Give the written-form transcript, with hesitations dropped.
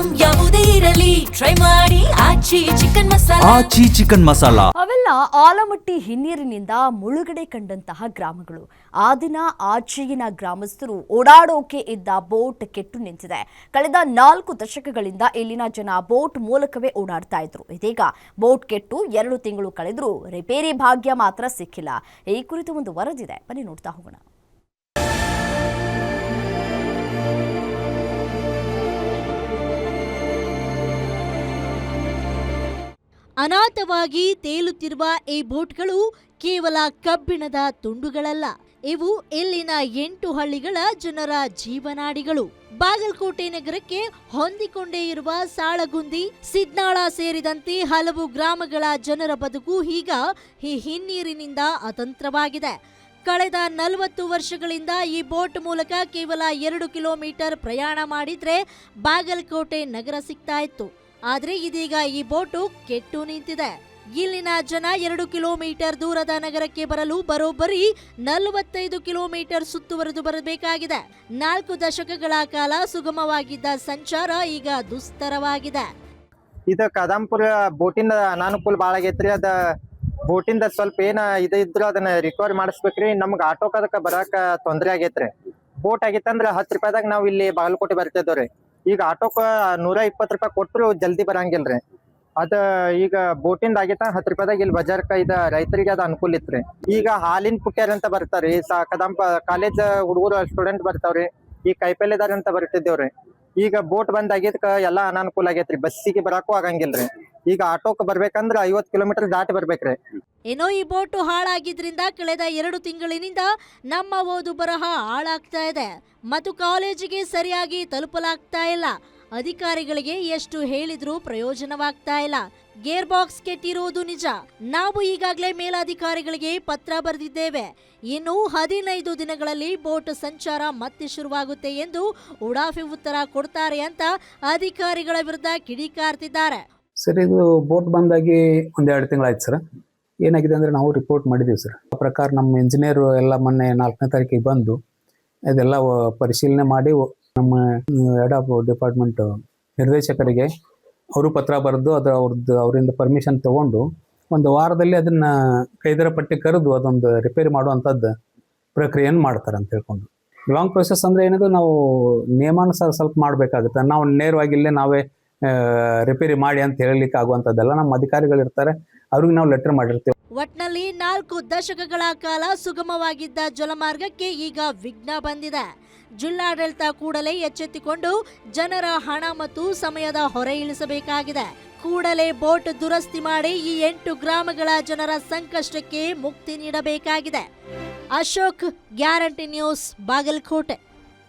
Item ಯಾವುದೇ ಇರಲಿ try ಮಾಡಿ ಆಚಿ ಚಿಕನ್ ಮಸಾಲಾ. ಆಚಿ ಚಿಕನ್ ಮಸಾಲಾ. ಅವೆಲ್ಲ ಆಲಮಟ್ಟಿ ಹಿನ್ನೀರಿನಿಂದ ಮುಳುಗಡೆ ಕಂಡಂತಹ ಗ್ರಾಮಗಳು. ಆ ದಿನ ಆಚೆಗಿನ ಗ್ರಾಮಸ್ಥರು ಓಡಾಡೋಕೆ ಇದ್ದ ಬೋಟ್ ಕೆಟ್ಟು ನಿಂತಿದೆ. ಕಳೆದ 4 ದಶಕಗಳಿಂದ ಇಲ್ಲಿನ ಜನ ಬೋಟ್ ಮೂಲಕವೇ ಓಡಾಡ್ತಾ ಇದ್ರು. ಇದೀಗ ಬೋಟ್ ಕೆಟ್ಟು 2 ತಿಂಗಳು ಕಳೆದರೂ ರಿಪೇರಿ ಭಾಗ್ಯ ಮಾತ್ರ ಸಿಕ್ಕಿಲ್ಲ. ಈ ಕುರಿತು ಒಂದು ವರದಿದೆ, ಬನ್ನಿ ನೋಡ್ತಾ ಹೋಗೋಣ. ಅನಾಥವಾಗಿ ತೇಲುತ್ತಿರುವ ಈ ಬೋಟ್ಗಳು ಕೇವಲ ಕಬ್ಬಿಣದ ತುಂಡುಗಳಲ್ಲ, ಇವು ಇಲ್ಲಿನ 8 ಹಳ್ಳಿಗಳ ಜನರ ಜೀವನಾಡಿಗಳು. ಬಾಗಲಕೋಟೆ ನಗರಕ್ಕೆ ಹೊಂದಿಕೊಂಡೇ ಇರುವ ಸಾಳಗುಂದಿ, ಸಿದ್ನಾಳ ಸೇರಿದಂತೆ ಹಲವು ಗ್ರಾಮಗಳ ಜನರ ಬದುಕು ಈಗ ಈ ಹಿನ್ನೀರಿನಿಂದ ಅತಂತ್ರವಾಗಿದೆ. ಕಳೆದ 40 ವರ್ಷಗಳಿಂದ ಈ ಬೋಟ್ ಮೂಲಕ ಕೇವಲ 2 ಕಿಲೋಮೀಟರ್ ಪ್ರಯಾಣ ಮಾಡಿದ್ರೆ ಬಾಗಲಕೋಟೆ ನಗರ ಸಿಗ್ತಾ ಇತ್ತು. ಆದ್ರೆ ಇದೀಗ ಈ ಬೋಟು ಕೆಟ್ಟು ನಿಂತಿದೆ. ಇಲ್ಲಿನ ಜನ 2 ಕಿಲೋಮೀಟರ್ ದೂರದ ನಗರಕ್ಕೆ ಬರಲು ಬರೋಬ್ಬರಿ 45 ಕಿಲೋಮೀಟರ್ ಸುತ್ತುವರೆದು ಬರಬೇಕಾಗಿದೆ. 4 ದಶಕಗಳ ಕಾಲ ಸುಗಮವಾಗಿದ್ದ ಸಂಚಾರ ಈಗ ದುಸ್ತರವಾಗಿದೆ. ಇದು ಕದಂಪುರ ಬೋಟಿಂದ ಅನಾನುಕೂಲ ಭಾಳ ಆಗೈತ್ರಿ. ಅದ ಬೋಟಿಂದ ಸ್ವಲ್ಪ ಏನ ಇದ್ರ ಅದನ್ನ ರಿಕವರಿ ಮಾಡಿಸ್ಬೇಕ್ರಿ. ನಮ್ಗೆ ಆಟೋಕ್ ಅದಕ್ಕೆ ಬರಾಕ ತೊಂದರೆ ಆಗೈತ್ರಿ. ಬೋಟ್ ಆಗೈತಂದ್ರ 10 ರೂಪಾಯಿದಾಗ ನಾವು ಇಲ್ಲಿ ಬಾಗಲಕೋಟೆ ಬರ್ತಿದ್ದೇವ್ರಿ. ಈಗ ಆಟೋಕ 120 ರೂಪಾಯಿ ಕೊಟ್ಟರು ಜಲ್ದಿ ಬರಂಗಿಲ್ರಿ. ಅದ ಈಗ ಬೋಟಿಂದ ಆಗೈತ 10 ರೂಪಾಯಿದಾಗ ಇಲ್ಲಿ ಬಜಾರ್ಕ ಇದ ರೈತರಿಗೆ ಅದ ಅನುಕೂಲ ಇತ್ರಿ. ಈಗ ಹಾಲಿನ ಪುಟ್ಯಾರ ಅಂತ ಬರ್ತಾರಿ, ಕದಂಪ ಕಾಲೇಜ್ ಹುಡುಗರು ಸ್ಟೂಡೆಂಟ್ ಬರ್ತಾವ್ರಿ. ಈ ಕೈಪಲ್ಯದಾರ ಅಂತ ಬರ್ತಿದ್ದೇವ್ರಿ. ಈಗ ಬೋಟ್ ಬಂದ್ ಆಗಿದ್ಕ ಎಲ್ಲಾ ಅನಾನುಕೂಲ ಆಗೈತ್ರಿ. ಬಸ್ಸಿಗೆ ಬರಾಕು ಆಗಂಗಿಲ್ರಿ. ಈಗ ಆಟೋಕ್ ಬರ್ಬೇಕಂದ್ರ 50 ಕಿಲೋಮೀಟರ್ ದಾಟಿ ಬರ್ಬೇಕ್ರಿ. ಏನೋ ಈ ಬೋಟು ಹಾಳಾಗಿದ್ರಿಂದ ಕಳೆದ 2 ತಿಂಗಳಿನಿಂದ ನಮ್ಮ ಓದು ಬರಹ ಹಾಳಾಗ್ತಾ ಇದೆ ಮತ್ತು ಕಾಲೇಜಿಗೆ ಸರಿಯಾಗಿ ತಲುಪಲಾಗ್ತಾ ಇಲ್ಲ. ಅಧಿಕಾರಿಗಳಿಗೆ ಎಷ್ಟು ಹೇಳಿದ್ರೂ ಪ್ರಯೋಜನವಾಗ್ತಾ ಇಲ್ಲ. ಗೇರ್ ಬಾಕ್ಸ್ ಕೆಟ್ಟಿರುವುದು ನಿಜ. ನಾವು ಈಗಾಗಲೇ ಮೇಲಾಧಿಕಾರಿಗಳಿಗೆ ಪತ್ರ ಬರೆದಿದ್ದೇವೆ. ಇನ್ನು 15 ದಿನಗಳಲ್ಲಿ ಬೋಟ್ ಸಂಚಾರ ಮತ್ತೆ ಶುರುವಾಗುತ್ತೆ ಎಂದು ಉಡಾಫಿ ಉತ್ತರ ಕೊಡ್ತಾರೆ ಅಂತ ಅಧಿಕಾರಿಗಳ ವಿರುದ್ಧ ಕಿಡಿಕಾರ್ತಿದ್ದಾರೆ. ಸರ್, ಇದು ಬೋಟ್ ಬಂದಾಗಿ 1-2 ತಿಂಗಳಾಯ್ತು ಸರ್. ಏನಾಗಿದೆ ಅಂದರೆ ನಾವು ರಿಪೋರ್ಟ್ ಮಾಡಿದ್ದೀವಿ ಸರ್. ಆ ಪ್ರಕಾರ ನಮ್ಮ ಇಂಜಿನಿಯರ್ ಎಲ್ಲ ಮೊನ್ನೆ 4ನೇ ತಾರೀಕಿಗೆ ಬಂದು ಇದೆಲ್ಲ ಪರಿಶೀಲನೆ ಮಾಡಿ ನಮ್ಮ ಹೆಡ್ ಆಫ್ ಡಿಪಾರ್ಟ್ಮೆಂಟ್ ನಿರ್ದೇಶಕರಿಗೆ ಅವರು ಪತ್ರ ಬರೆದು ಅವರಿಂದ ಪರ್ಮಿಷನ್ ತಗೊಂಡು 1 ವಾರದಲ್ಲಿ ಅದನ್ನ ಕೈದರ ಪಟ್ಟಿ ಕರೆದು ಅದೊಂದು ರಿಪೇರಿ ಮಾಡುವಂಥದ್ದು ಪ್ರಕ್ರಿಯೆಯನ್ನು ಮಾಡ್ತಾರೆ ಅಂತ ಹೇಳ್ಕೊಂಡು. ಲಾಂಗ್ ಪ್ರೊಸೆಸ್ ಅಂದರೆ ಏನಿದೆ, ನಾವು ನಿಯಮಾನುಸಾರ ಸ್ವಲ್ಪ ಮಾಡಬೇಕಾಗುತ್ತೆ. ನಾವು ನೇರವಾಗಿ ಇಲ್ಲೇ ನಾವೇ ರಿಪೇರಿ ಮಾಡಿ ಅಂತ ಹೇಳಲಿಕ್ಕೆ ಆಗುವಂಥದ್ದೆಲ್ಲ ನಮ್ಮ ಅಧಿಕಾರಿಗಳು ಇರ್ತಾರೆ, ಅವ್ರಿಗೆ ನಾವು ಲೆಟರ್ ಮಾಡಿರ್ತೀವಿ. ಒಟ್ನಲ್ಲಿ 4 ದಶಕಗಳ ಕಾಲ ಸುಗಮವಾಗಿದ್ದ ಜಲಮಾರ್ಗಕ್ಕೆ ಈಗ ವಿಘ್ನ ಬಂದಿದೆ. ಜಿಲ್ಲಾಡಳಿತ ಕೂಡಲೇ ಎಚ್ಚೆತ್ತುಕೊಂಡು ಜನರ ಹಣ ಮತ್ತು ಸಮಯದ ಹೊರೆ ಇಳಿಸಬೇಕಾಗಿದೆ. ಕೂಡಲೇ ಬೋಟ್ ದುರಸ್ತಿ ಮಾಡಿ ಈ 8 ಗ್ರಾಮಗಳ ಜನರ ಸಂಕಷ್ಟಕ್ಕೆ ಮುಕ್ತಿ ನೀಡಬೇಕಾಗಿದೆ. Ashok, guarantee news, Bagalkot.